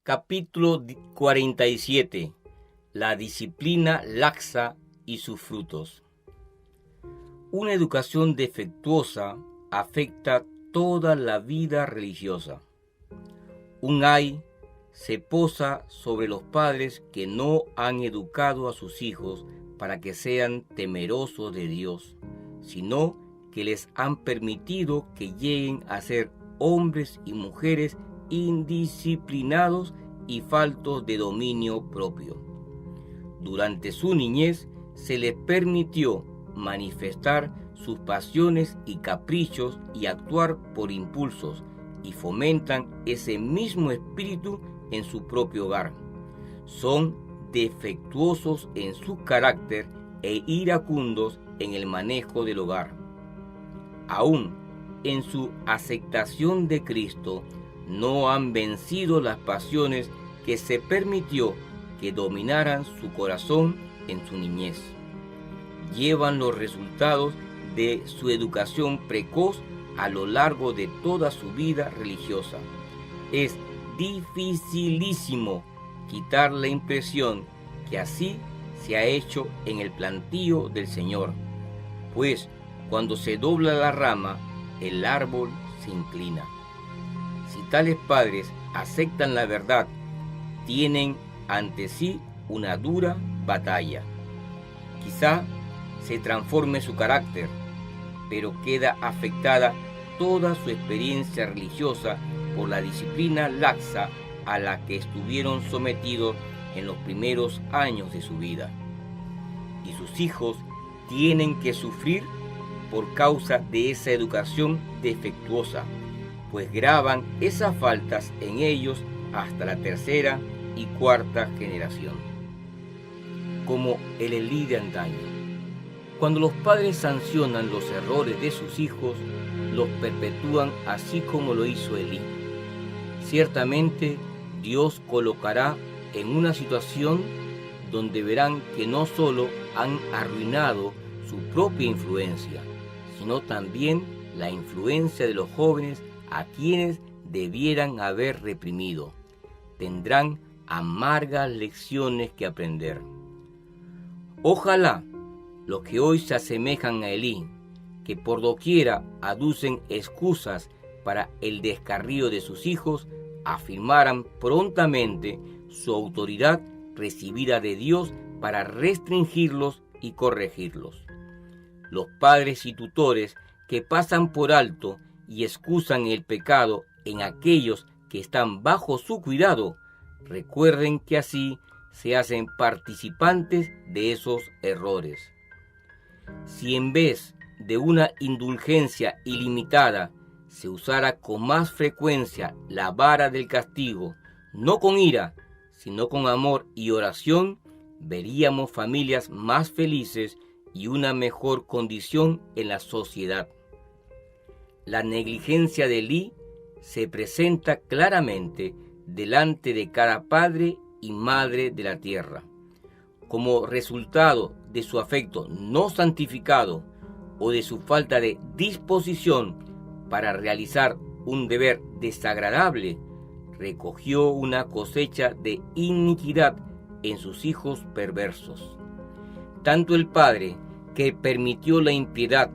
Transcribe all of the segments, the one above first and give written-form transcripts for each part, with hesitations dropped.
Capítulo 47. La disciplina laxa y sus frutos. Una educación defectuosa afecta toda la vida religiosa. Un ay se posa sobre los padres que no han educado a sus hijos para que sean temerosos de Dios, sino que les han permitido que lleguen a ser hombres y mujeres indisciplinados y faltos de dominio propio. Durante su niñez se les permitió manifestar sus pasiones y caprichos y actuar por impulsos, y fomentan ese mismo espíritu en su propio hogar. Son defectuosos en su carácter e iracundos en el manejo del hogar. Aún en su aceptación de Cristo, no han vencido las pasiones que se permitió que dominaran su corazón en su niñez. Llevan los resultados de su educación precoz a lo largo de toda su vida religiosa. Es dificilísimo quitar la impresión que así se ha hecho en el plantío del Señor, pues cuando se dobla la rama, el árbol se inclina. Si tales padres aceptan la verdad, tienen ante sí una dura batalla. Quizá se transforme su carácter, pero queda afectada toda su experiencia religiosa por la disciplina laxa a la que estuvieron sometidos en los primeros años de su vida. Y sus hijos tienen que sufrir por causa de esa educación defectuosa, pues graban esas faltas en ellos hasta la tercera y cuarta generación. Como el Elí de antaño. Cuando los padres sancionan los errores de sus hijos, los perpetúan así como lo hizo Elí. Ciertamente Dios colocará en una situación donde verán que no solo han arruinado su propia influencia, sino también la influencia de los jóvenes a quienes debieran haber reprimido. Tendrán amargas lecciones que aprender. Ojalá los que hoy se asemejan a Elí, que por doquiera aducen excusas para el descarrío de sus hijos, afirmaran prontamente su autoridad recibida de Dios para restringirlos y corregirlos. Los padres y tutores que pasan por alto y excusan el pecado en aquellos que están bajo su cuidado, recuerden que así se hacen participantes de esos errores. Si en vez de una indulgencia ilimitada se usara con más frecuencia la vara del castigo, no con ira, sino con amor y oración, veríamos familias más felices y una mejor condición en la sociedad. La negligencia de Elí se presenta claramente delante de cada padre y madre de la tierra. Como resultado de su afecto no santificado o de su falta de disposición para realizar un deber desagradable, recogió una cosecha de iniquidad en sus hijos perversos. Tanto el padre que permitió la impiedad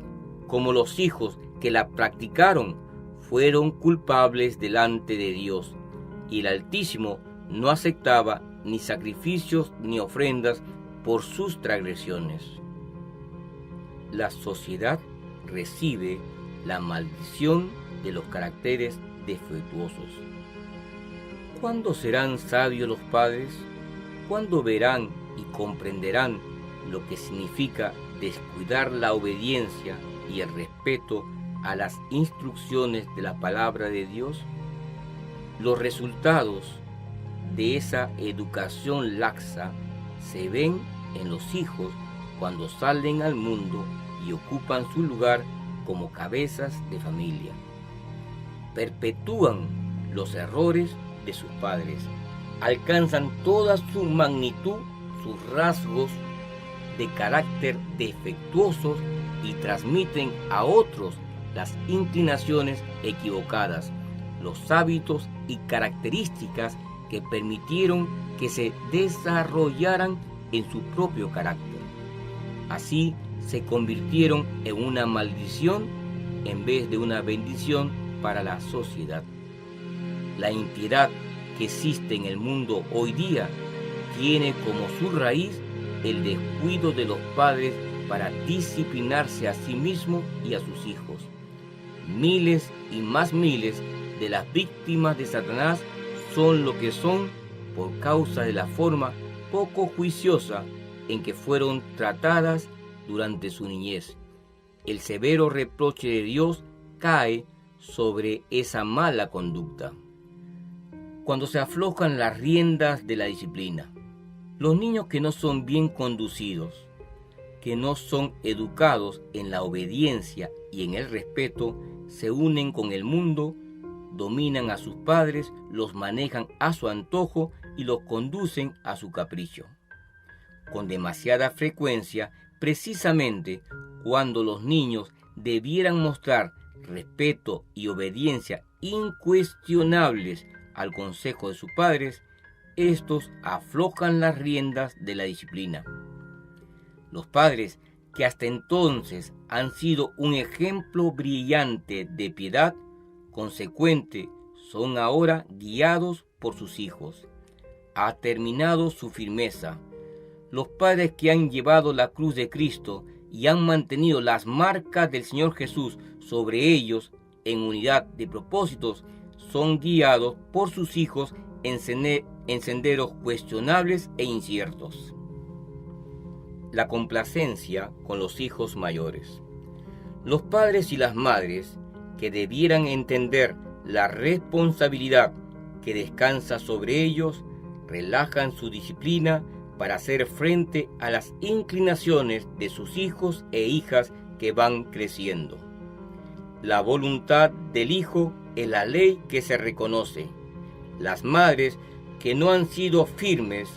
como los hijos que la practicaron fueron culpables delante de Dios, y el Altísimo no aceptaba ni sacrificios ni ofrendas por sus transgresiones. La sociedad recibe la maldición de los caracteres defectuosos. ¿Cuándo serán sabios los padres? ¿Cuándo verán y comprenderán lo que significa descuidar la obediencia y el respeto a las instrucciones de la palabra de Dios? Los resultados de esa educación laxa se ven en los hijos cuando salen al mundo y ocupan su lugar como cabezas de familia. Perpetúan los errores de sus padres, alcanzan toda su magnitud sus rasgos de carácter defectuosos y transmiten a otros las inclinaciones equivocadas, los hábitos y características que permitieron que se desarrollaran en su propio carácter. Así se convirtieron en una maldición en vez de una bendición para la sociedad. La impiedad que existe en el mundo hoy día tiene como su raíz el descuido de los padres para disciplinarse a sí mismos y a sus hijos. Miles y más miles de las víctimas de Satanás son lo que son por causa de la forma poco juiciosa en que fueron tratadas durante su niñez. El severo reproche de Dios cae sobre esa mala conducta. Cuando se aflojan las riendas de la disciplina, los niños que no son bien conducidos, que no son educados en la obediencia y en el respeto, se unen con el mundo, dominan a sus padres, los manejan a su antojo y los conducen a su capricho. Con demasiada frecuencia, precisamente cuando los niños debieran mostrar respeto y obediencia incuestionables al consejo de sus padres, estos aflojan las riendas de la disciplina. Los padres, que hasta entonces han sido un ejemplo brillante de piedad consecuente, son ahora guiados por sus hijos. Ha terminado su firmeza. Los padres que han llevado la cruz de Cristo y han mantenido las marcas del Señor Jesús sobre ellos en unidad de propósitos, son guiados por sus hijos en senderos cuestionables e inciertos. La complacencia con los hijos mayores. Los padres y las madres, que debieran entender la responsabilidad que descansa sobre ellos, relajan su disciplina para hacer frente a las inclinaciones de sus hijos e hijas que van creciendo. La voluntad del hijo es la ley que se reconoce. Las madres que no han sido firmes,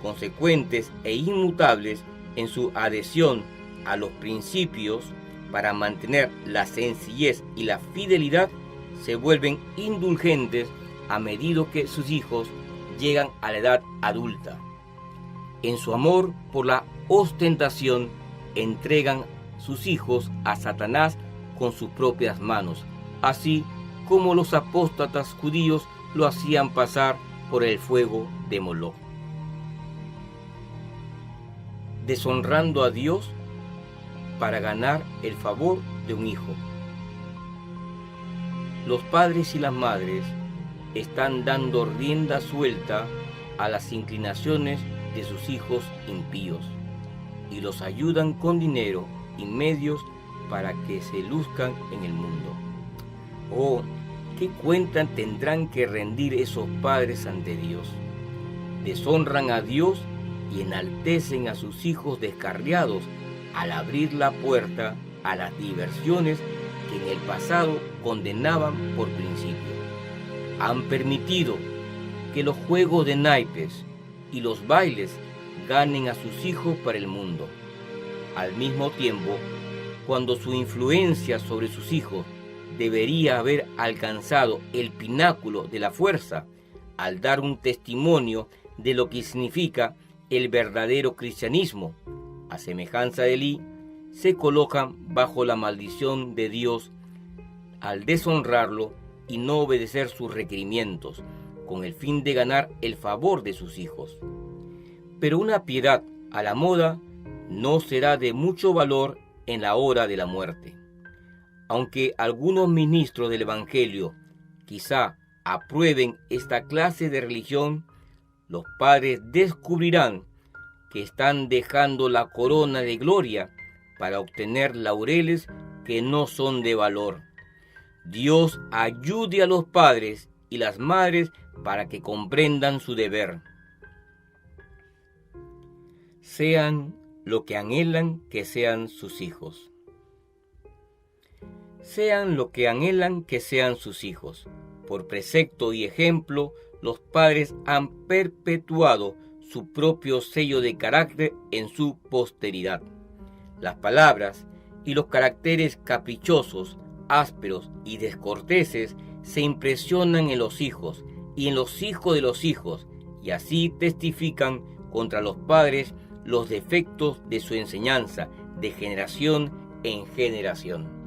consecuentes e inmutables en su adhesión a los principios para mantener la sencillez y la fidelidad, se vuelven indulgentes a medida que sus hijos llegan a la edad adulta. En su amor por la ostentación, entregan sus hijos a Satanás con sus propias manos, así como los apóstatas judíos lo hacían pasar por el fuego de Moloc. Deshonrando a Dios para ganar el favor de un hijo. Los padres y las madres están dando rienda suelta a las inclinaciones de sus hijos impíos y los ayudan con dinero y medios para que se luzcan en el mundo. Oh, ¿qué cuenta tendrán que rendir esos padres ante Dios? Deshonran a Dios y enaltecen a sus hijos descarriados al abrir la puerta a las diversiones que en el pasado condenaban por principio. Han permitido que los juegos de naipes y los bailes ganen a sus hijos para el mundo. Al mismo tiempo, cuando su influencia sobre sus hijos debería haber alcanzado el pináculo de la fuerza, al dar un testimonio de lo que significa el verdadero cristianismo, a semejanza de Elí, se colocan bajo la maldición de Dios al deshonrarlo y no obedecer sus requerimientos, con el fin de ganar el favor de sus hijos. Pero una piedad a la moda no será de mucho valor en la hora de la muerte. Aunque algunos ministros del Evangelio quizá aprueben esta clase de religión, los padres descubrirán que están dejando la corona de gloria para obtener laureles que no son de valor. Dios ayude a los padres y las madres para que comprendan su deber. Sean lo que anhelan que sean sus hijos. Sean lo que anhelan que sean sus hijos. Por precepto y ejemplo, los padres han perpetuado su propio sello de carácter en su posteridad. Las palabras y los caracteres caprichosos, ásperos y descorteses se impresionan en los hijos y en los hijos de los hijos, y así testifican contra los padres los defectos de su enseñanza, de generación en generación.